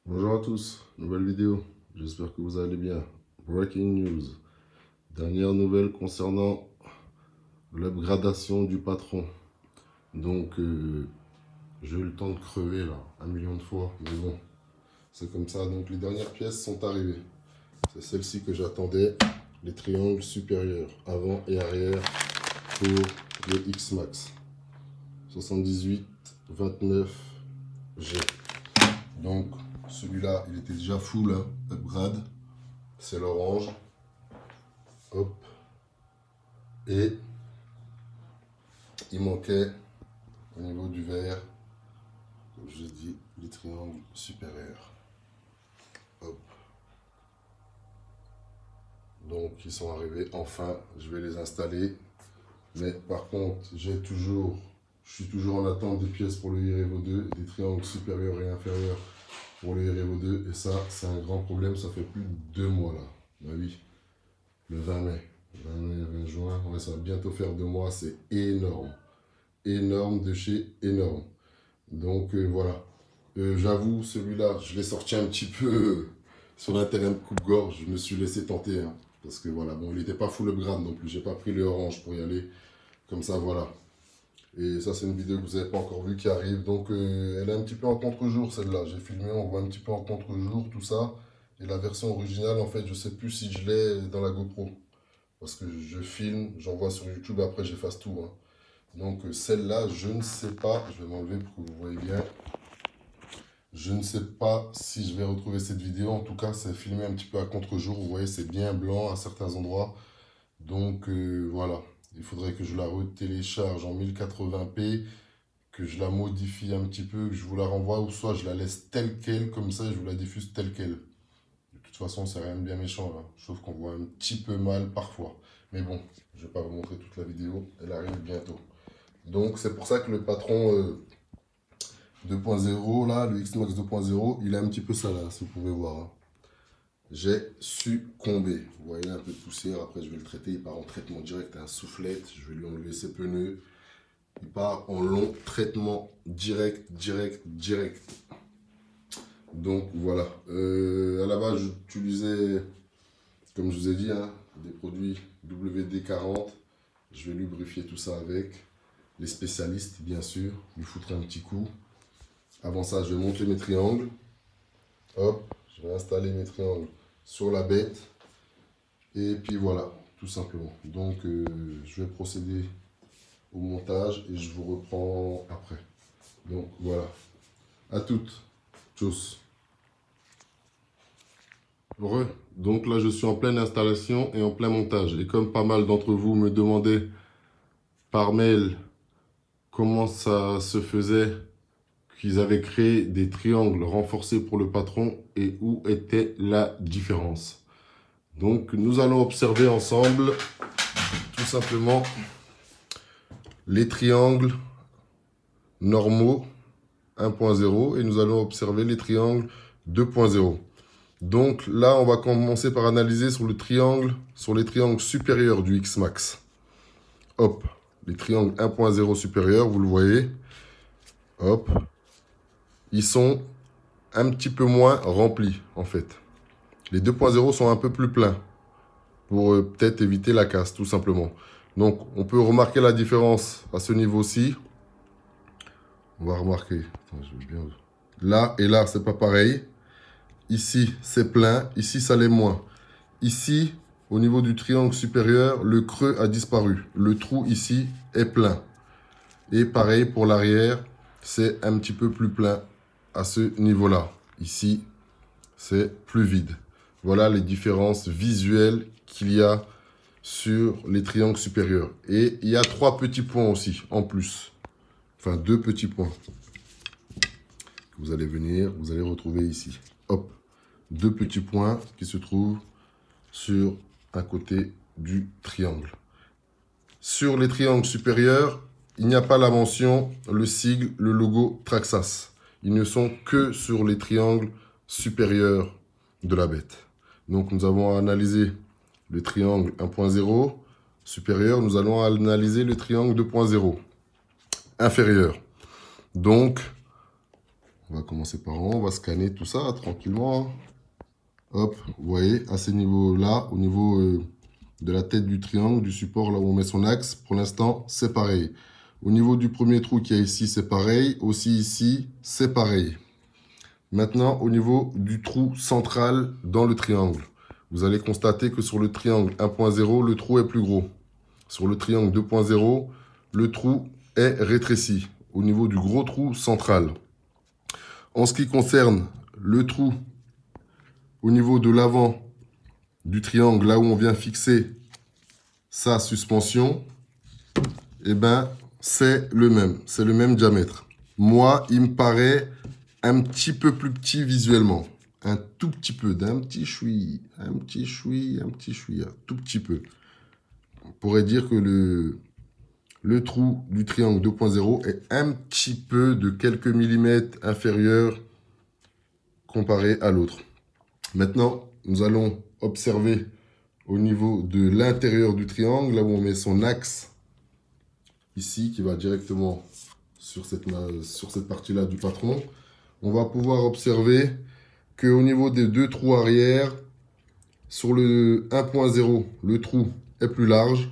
Bonjour à tous, nouvelle vidéo, j'espère que vous allez bien. Breaking news, dernière nouvelle concernant l'upgradation du patron. Donc, j'ai eu le temps de crever là, 1 million de fois, mais bon, c'est comme ça. Donc, les dernières pièces sont arrivées. C'est celle-ci que j'attendais, les triangles supérieurs, avant et arrière pour le X-Max 78-29G. Donc, celui-là, il était déjà full, hein, upgrade. C'est l'orange. Hop. Et il manquait au niveau du vert, comme je l'ai dit, les triangles supérieurs. Hop. Donc, ils sont arrivés. Enfin, je vais les installer. Mais par contre, je suis toujours en attente des pièces pour le iRevo 2, des triangles supérieurs et inférieurs pour le iRevo 2. Et ça, c'est un grand problème. Ça fait plus de 2 mois là. Bah oui, le 20 mai. 20 juin, ouais, ça va bientôt faire 2 mois. C'est énorme. Énorme de chez énorme. Donc voilà. J'avoue, celui-là, je l'ai sorti un petit peu sur un terrain de coupe-gorge. Je me suis laissé tenter. Hein, parce que voilà, bon, il n'était pas full upgrade non plus. J'ai pas pris le orange pour y aller. Comme ça, voilà. Et ça, c'est une vidéo que vous n'avez pas encore vue qui arrive. Donc, elle est un petit peu en contre-jour, celle-là. J'ai filmé, on voit un petit peu en contre-jour, tout ça. Et la version originale, en fait, je sais plus si je l'ai dans la GoPro. Parce que je filme, j'envoie sur YouTube, après j'efface tout. Hein. Donc, celle-là, je ne sais pas. Je vais m'enlever pour que vous voyez bien. Je ne sais pas si je vais retrouver cette vidéo. En tout cas, c'est filmé un petit peu à contre-jour. Vous voyez, c'est bien blanc à certains endroits. Donc, voilà. Il faudrait que je la retélécharge en 1080p, que je la modifie un petit peu, que je vous la renvoie, ou soit je la laisse telle qu'elle, comme ça, et je vous la diffuse telle qu'elle. De toute façon, c'est rien de bien méchant, là. Sauf qu'on voit un petit peu mal parfois. Mais bon, je ne vais pas vous montrer toute la vidéo. Elle arrive bientôt. Donc, c'est pour ça que le patron 2.0, là, le X-Max 2.0, il est un petit peu ça, là, si vous pouvez voir. Hein. J'ai succombé. Vous voyez un peu de poussière. Après, je vais le traiter. Il part en traitement direct à un soufflette. Je vais lui enlever ses pneus. Il part en long traitement direct. Donc, voilà. À la base, j'utilisais, comme je vous ai dit, hein, des produits WD-40. Je vais lubrifier tout ça avec. Les spécialistes, bien sûr. Lui foutre un petit coup. Avant ça, je vais monter mes triangles. Hop, je vais installer mes triangles sur la bête. Et puis voilà, tout simplement. Donc, je vais procéder au montage et je vous reprends après. Donc, voilà. À toutes. Tchuss. Heureux. Donc là, je suis en pleine installation et en plein montage. Et comme pas mal d'entre vous me demandaient par mail comment ça se faisait qu'ils avaient créé des triangles renforcés pour le patron et où était la différence. Donc, nous allons observer ensemble, tout simplement, les triangles normaux 1.0 et nous allons observer les triangles 2.0. Donc là, on va commencer par analyser sur les triangles supérieurs du X-Max. Hop, les triangles 1.0 supérieurs, vous le voyez. Hop, ils sont un petit peu moins remplis, en fait. Les 2.0 sont un peu plus pleins, pour peut-être éviter la casse, tout simplement. Donc, on peut remarquer la différence à ce niveau-ci. On va remarquer. Attends, je vais bien... Là et là, c'est pas pareil. Ici, c'est plein. Ici, ça l'est moins. Ici, au niveau du triangle supérieur, le creux a disparu. Le trou ici est plein. Et pareil pour l'arrière, c'est un petit peu plus plein à ce niveau-là. Ici, c'est plus vide. Voilà les différences visuelles qu'il y a sur les triangles supérieurs. Et il y a 3 petits points aussi, en plus. Enfin, 2 petits points. Vous allez venir, vous allez retrouver ici. Hop, 2 petits points qui se trouvent sur un côté du triangle. Sur les triangles supérieurs, il n'y a pas la mention, le sigle, le logo Traxxas. Ils ne sont que sur les triangles supérieurs de la bête. Donc nous avons analysé le triangle 1.0 supérieur, nous allons analyser le triangle 2.0 inférieur. Donc, On va commencer par en haut, on va scanner tout ça tranquillement. Hop, vous voyez, à ce niveau-là, au niveau de la tête du triangle, du support, là où on met son axe, pour l'instant, c'est pareil. Au niveau du premier trou qu'il y a ici, c'est pareil. Aussi ici, c'est pareil. Maintenant, au niveau du trou central dans le triangle, vous allez constater que sur le triangle 1.0, le trou est plus gros. Sur le triangle 2.0, le trou est rétréci au niveau du gros trou central. En ce qui concerne le trou au niveau de l'avant du triangle, là où on vient fixer sa suspension, eh ben, c'est le même diamètre. Moi, il me paraît un petit peu plus petit visuellement. Un tout petit peu, d'un petit chouï, un petit chouï, un tout petit peu. On pourrait dire que le trou du triangle 2.0 est un petit peu de quelques millimètres inférieur comparé à l'autre. Maintenant, nous allons observer au niveau de l'intérieur du triangle, là où on met son axe, ici, qui va directement sur cette partie-là du patron. On va pouvoir observer qu'au niveau des deux trous arrière, sur le 1.0, le trou est plus large.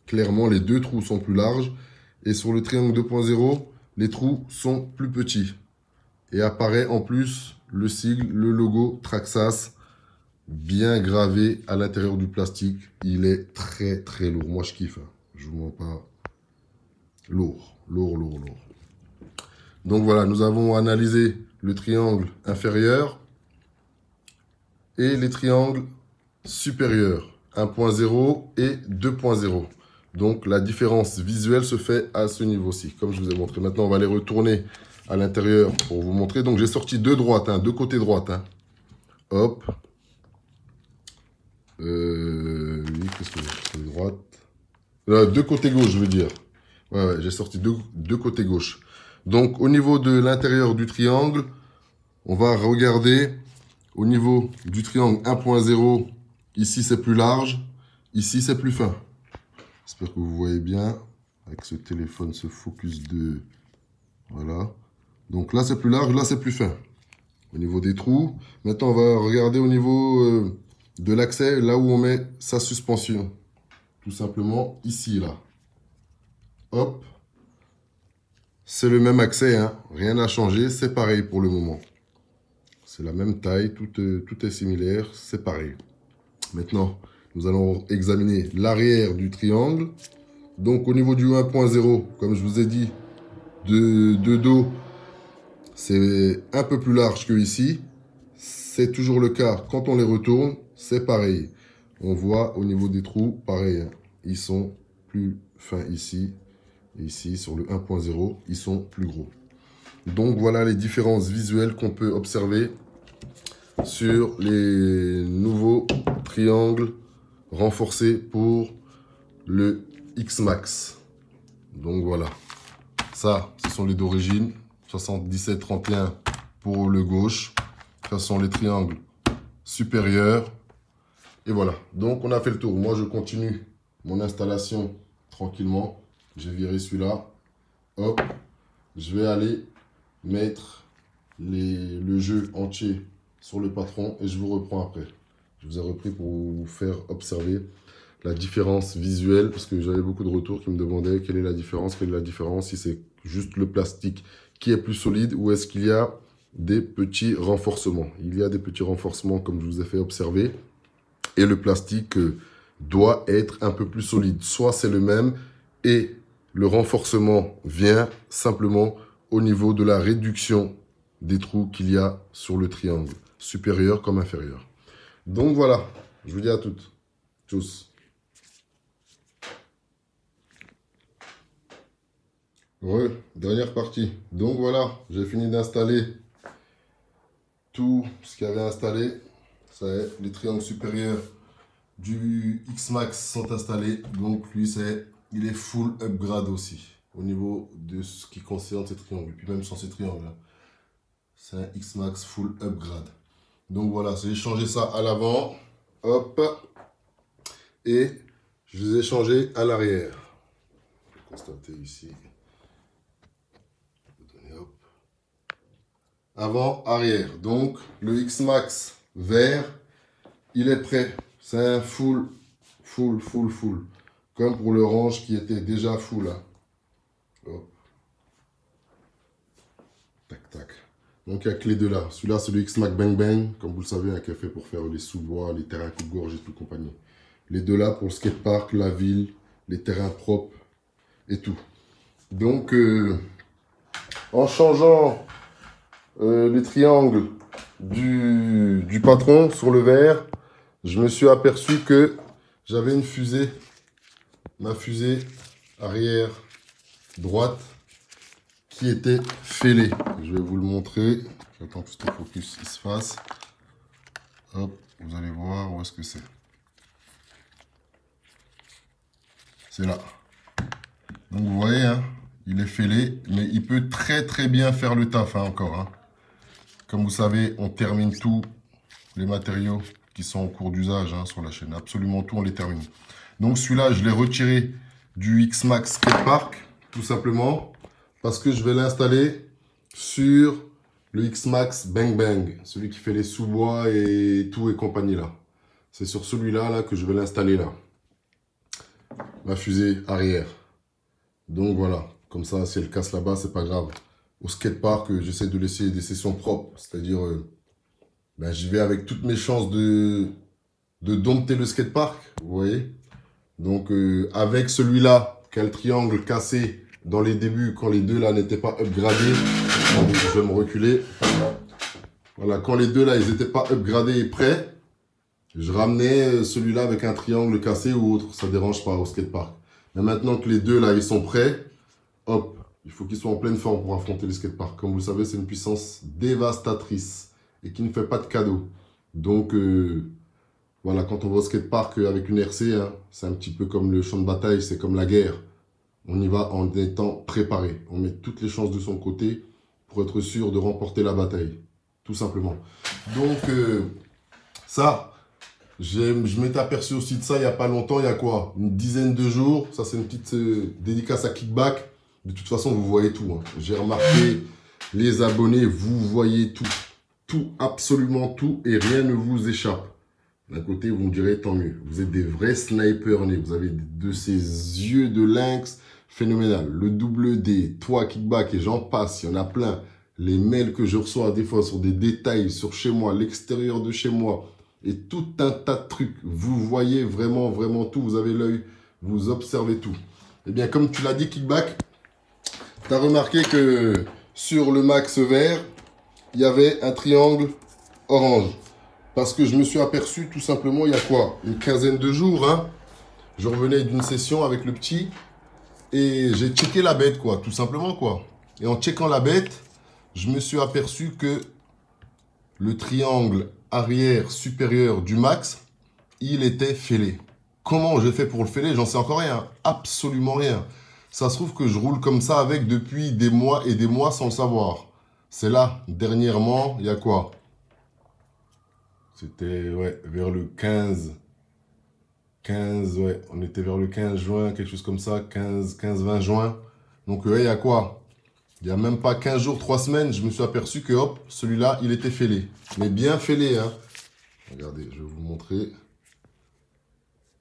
Clairement, les deux trous sont plus larges. Et sur le triangle 2.0, les trous sont plus petits. Et apparaît en plus le sigle, le logo Traxxas, bien gravé à l'intérieur du plastique. Il est très très lourd. Moi, je kiffe. Hein. Je vous mens pas. Lourd, lourd, lourd, lourd. Donc voilà, nous avons analysé le triangle inférieur et les triangles supérieurs, 1.0 et 2.0. Donc la différence visuelle se fait à ce niveau-ci, comme je vous ai montré. Maintenant, on va les retourner à l'intérieur pour vous montrer. Donc j'ai sorti deux droites, hein, deux côtés droite. Hein. Hop. Oui, qu'est-ce que j'ai droite deux côtés gauche, je veux dire. Ouais, j'ai sorti deux côtés gauche. Donc, au niveau de l'intérieur du triangle, on va regarder au niveau du triangle 1.0. Ici, c'est plus large. Ici, c'est plus fin. J'espère que vous voyez bien avec ce téléphone, ce focus de... Voilà. Donc là, c'est plus large. Là, c'est plus fin. Au niveau des trous. Maintenant, on va regarder au niveau de l'accès, là où on met sa suspension. Tout simplement ici, là. Hop. C'est le même accès, hein. Rien n'a changé, c'est pareil pour le moment. C'est la même taille, tout est similaire, c'est pareil. Maintenant, nous allons examiner l'arrière du triangle. Donc au niveau du 1.0, comme je vous ai dit, de dos, c'est un peu plus large que ici. C'est toujours le cas quand on les retourne, c'est pareil. On voit au niveau des trous, pareil, hein. Ils sont plus fins ici. Et ici, sur le 1.0, ils sont plus gros. Donc voilà les différences visuelles qu'on peut observer sur les nouveaux triangles renforcés pour le X-Max. Donc voilà. Ça, ce sont les d'origine. 77-31 pour le gauche. Ce sont les triangles supérieurs. Et voilà. Donc on a fait le tour. Moi, je continue mon installation tranquillement. J'ai viré celui-là. Hop. Je vais aller mettre le jeu entier sur le patron et je vous reprends après. Je vous ai repris pour vous faire observer la différence visuelle parce que j'avais beaucoup de retours qui me demandaient quelle est la différence, si c'est juste le plastique qui est plus solide ou est-ce qu'il y a des petits renforcements. Il y a des petits renforcements comme je vous ai fait observer et le plastique doit être un peu plus solide. Soit c'est le même et le renforcement vient simplement au niveau de la réduction des trous qu'il y a sur le triangle, supérieur comme inférieur. Donc voilà, je vous dis à toutes, tous. Dernière partie. Donc voilà, j'ai fini d'installer tout ce qu'il y avait installé. Ça y est, les triangles supérieurs du X-Max sont installés. Donc lui, il est full upgrade aussi au niveau de ce qui concerne ces triangles. Puis même sans ces triangles, hein. C'est un X-Max full upgrade. Donc voilà, j'ai changé ça à l'avant. Hop. Et je les ai changés à l'arrière. Constatez ici. Hop. avant, arrière. Donc, le X-Max vert, il est prêt. C'est un full. Comme pour l'orange qui était déjà full. Là. Hop. Tac, tac. Donc, il y a que les deux là. Celui-là, c'est le X-Max Bang Bang. Comme vous le savez, un café pour faire les sous-bois, les terrains coupe-gorge et tout compagnie. Les deux là pour le skatepark, la ville, les terrains propres et tout. Donc, en changeant les triangles du patron sur le verre, je me suis aperçu que j'avais une fusée, ma fusée arrière droite, qui était fêlée. Je vais vous le montrer. J'attends que le focus il se fasse. Hop, vous allez voir où est-ce que c'est. C'est là. Donc vous voyez, hein, il est fêlé, mais il peut très bien faire le taf hein, encore. Hein. Comme vous savez, on termine tous les matériaux qui sont en cours d'usage hein, sur la chaîne. Absolument tout, on les termine. Donc celui-là, je l'ai retiré du X-Max Skatepark, tout simplement, parce que je vais l'installer sur le X-Max Bang Bang, celui qui fait les sous-bois et tout et compagnie là. C'est sur celui-là là, que je vais l'installer là. Ma fusée arrière. Donc voilà, comme ça, si elle casse là-bas, c'est pas grave. Au skatepark, j'essaie de laisser des sessions propres, c'est-à-dire, ben, j'y vais avec toutes mes chances de dompter le skatepark, vous voyez. Donc, avec celui-là, qui a le triangle cassé dans les débuts, quand les deux là n'étaient pas upgradés, je vais me reculer. Voilà, quand les deux là, ils n'étaient pas upgradés et prêts, je ramenais celui-là avec un triangle cassé ou autre, ça dérange pas au skatepark. Mais maintenant que les deux là, ils sont prêts, hop, il faut qu'ils soient en pleine forme pour affronter les skateparks. Comme vous le savez, c'est une puissance dévastatrice et qui ne fait pas de cadeaux. Donc, voilà, quand on va au skatepark avec une RC, hein, c'est un petit peu comme le champ de bataille, c'est comme la guerre. On y va en étant préparé. On met toutes les chances de son côté pour être sûr de remporter la bataille. Tout simplement. Donc, ça... Je m'étais aperçu aussi de ça il n'y a pas longtemps, il y a quoi? Une dizaine de jours. Ça, c'est une petite dédicace à Kickback. De toute façon, vous voyez tout. Hein. J'ai remarqué, les abonnés, vous voyez tout. Tout, absolument tout, et rien ne vous échappe. D'un côté, vous me direz, tant mieux. Vous êtes des vrais snipers nés. Vous avez de ces yeux de lynx phénoménal. Le double D, toi, Kickback, et j'en passe, il y en a plein. Les mails que je reçois des fois sur des détails, sur chez moi, l'extérieur de chez moi, et tout un tas de trucs. Vous voyez vraiment tout. Vous avez l'œil, vous observez tout. Eh bien, comme tu l'as dit, Kickback, tu as remarqué que sur le max vert, il y avait un triangle orange. Parce que je me suis aperçu tout simplement, il y a quoi? Une quinzaine de jours, hein. Je revenais d'une session avec le petit et j'ai checké la bête, quoi, tout simplement, quoi. Et en checkant la bête, je me suis aperçu que le triangle arrière supérieur du max, il était fêlé. Comment j'ai fait pour le fêler? J'en sais encore rien. Absolument rien. Ça se trouve que je roule comme ça avec depuis des mois et des mois sans le savoir. C'est là, dernièrement, il y a quoi? C'était, ouais, vers le 15. 15, ouais, on était vers le 15 juin, quelque chose comme ça, 15-20 juin. Donc, ouais, il y a quoi? Il n'y a même pas 15 jours, 3 semaines, je me suis aperçu que, hop, celui-là, il était fêlé. Mais bien fêlé, hein. Regardez, je vais vous montrer.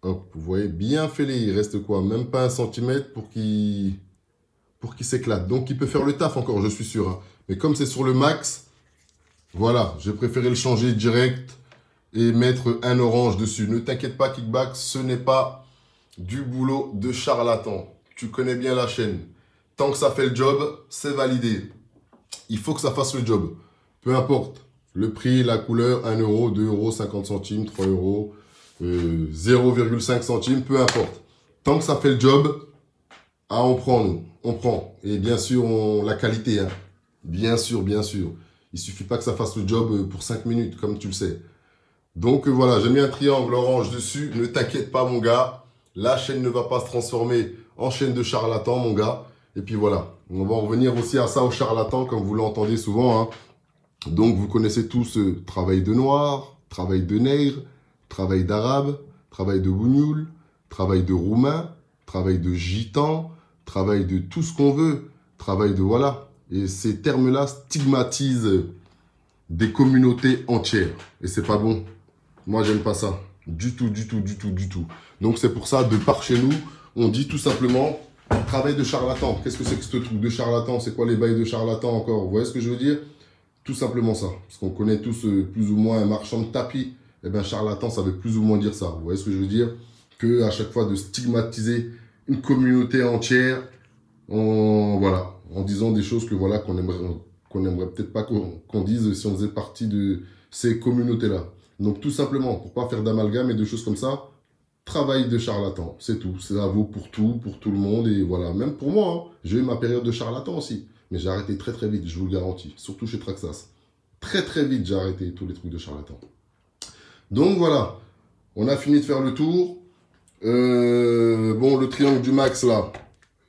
Hop, vous voyez, bien fêlé. Il reste quoi? Même pas 1 centimètre pour qu'il s'éclate. Donc, il peut faire le taf encore, je suis sûr. Hein. Mais comme c'est sur le max, voilà, j'ai préféré le changer direct et mettre un orange dessus. Ne t'inquiète pas, Kickback, ce n'est pas du boulot de charlatan. Tu connais bien la chaîne. Tant que ça fait le job, c'est validé. Il faut que ça fasse le job. Peu importe. Le prix, la couleur, 1 euro, 2 euros, 50 centimes, 3 euros, 0,5 centimes, peu importe. Tant que ça fait le job, ah, on prend, nous. On prend. Et bien sûr, la qualité. Hein. Bien sûr, bien sûr. Il suffit pas que ça fasse le job pour 5 minutes, comme tu le sais. Donc voilà, j'ai mis un triangle orange dessus. Ne t'inquiète pas, mon gars. La chaîne ne va pas se transformer en chaîne de charlatan, mon gars. Et puis voilà, on va revenir aussi à ça au charlatan, comme vous l'entendez souvent. Hein. Donc vous connaissez tous ce travail de noir, travail de nègre, travail d'arabe, travail de bougnoul, travail de roumain, travail de gitan, travail de tout ce qu'on veut, travail de voilà. Et ces termes-là stigmatisent des communautés entières. Et c'est pas bon. Moi, j'aime pas ça. Du tout, du tout, du tout, du tout. Donc, c'est pour ça, de par chez nous, on dit tout simplement travail de charlatan. Qu'est-ce que c'est que ce truc de charlatan? C'est quoi les bails de charlatan encore? Vous voyez ce que je veux dire? Tout simplement ça. Parce qu'on connaît tous plus ou moins un marchand de tapis. Eh bien, charlatan, ça veut plus ou moins dire ça. Vous voyez ce que je veux dire? Que à chaque fois de stigmatiser une communauté entière voilà, en disant des choses que voilà qu'on aimerait peut-être pas qu'on dise si on faisait partie de ces communautés-là. Donc tout simplement, pour pas faire d'amalgame et de choses comme ça, travail de charlatan, c'est tout. Ça vaut pour tout le monde et voilà. Même pour moi, hein, j'ai eu ma période de charlatan aussi. Mais j'ai arrêté très très vite, je vous le garantis. Surtout chez Traxas. Très très vite, j'ai arrêté tous les trucs de charlatan. Donc voilà, on a fini de faire le tour. Bon, le triangle du max là,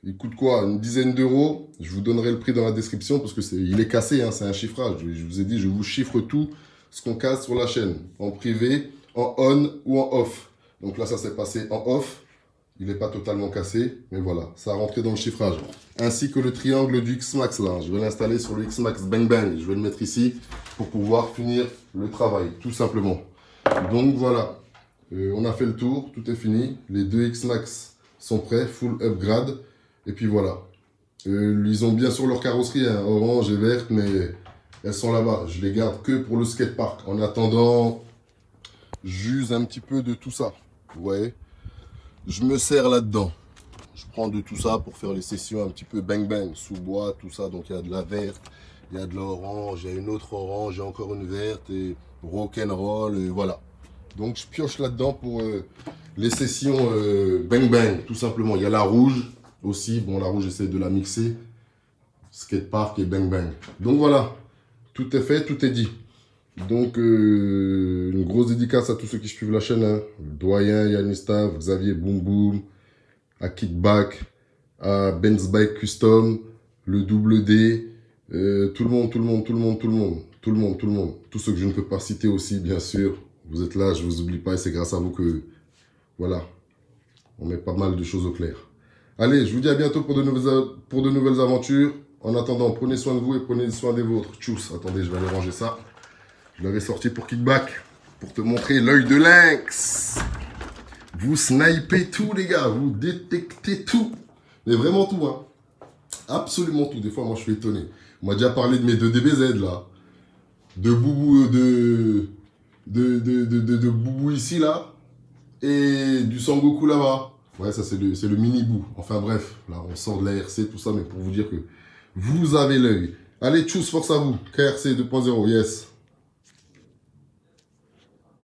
il coûte quoi? Une dizaine d'euros. Je vous donnerai le prix dans la description parce que il est cassé, hein, c'est un chiffrage. Je vous ai dit, je vous chiffre tout ce qu'on casse sur la chaîne, en privé, en on ou en off. Donc là, ça s'est passé en off. Il n'est pas totalement cassé, mais voilà, ça a rentré dans le chiffrage. Ainsi que le triangle du X-Max là. Je vais l'installer sur le X-Max Bang Bang. Je vais le mettre ici pour pouvoir finir le travail, tout simplement. Donc voilà, on a fait le tour, tout est fini. Les deux X-Max sont prêts, full upgrade. Et puis voilà. Ils ont bien sûr leur carrosserie, hein, orange et verte, mais elles sont là-bas. Je les garde que pour le skatepark. En attendant, j'use un petit peu de tout ça. Vous voyez? Je me sers là-dedans. Je prends de tout ça pour faire les sessions un petit peu bang-bang, sous-bois, tout ça. Donc il y a de la verte, il y a de l'orange, il y a une autre orange, il y a encore une verte, et rock'n'roll, et voilà. Donc je pioche là-dedans pour les sessions bang-bang, tout simplement. Il y a la rouge aussi. Bon, la rouge, j'essaie de la mixer. Skatepark et bang-bang. Donc voilà, tout est fait, tout est dit. Donc, une grosse dédicace à tous ceux qui suivent la chaîne. Hein. Le doyen, Yannistav, Xavier Boom Boom, à Kickback, à Benz Bike Custom, le double D, tout le monde. Tous ceux que je ne peux pas citer aussi, bien sûr. Vous êtes là, je ne vous oublie pas et c'est grâce à vous que, voilà, on met pas mal de choses au clair. Allez, je vous dis à bientôt pour de nouvelles aventures. En attendant, prenez soin de vous et prenez soin des vôtres. Tchuss, attendez, je vais aller ranger ça. Je l'avais sorti pour Kickback, pour te montrer l'œil de lynx. Vous snipez tout, les gars. Vous détectez tout. Mais vraiment tout, hein. Absolument tout. Des fois, moi, je suis étonné. On m'a déjà parlé de mes 2 DBZ, là. De Boubou, de Boubou ici, là. Et du Sangoku, là-bas. Ouais, ça, c'est le mini-bout. Enfin, bref. Là, on sort de la RC, tout ça. Mais pour vous dire que vous avez l'œil. Allez, tchuss, force à vous. KRC 2.0, yes.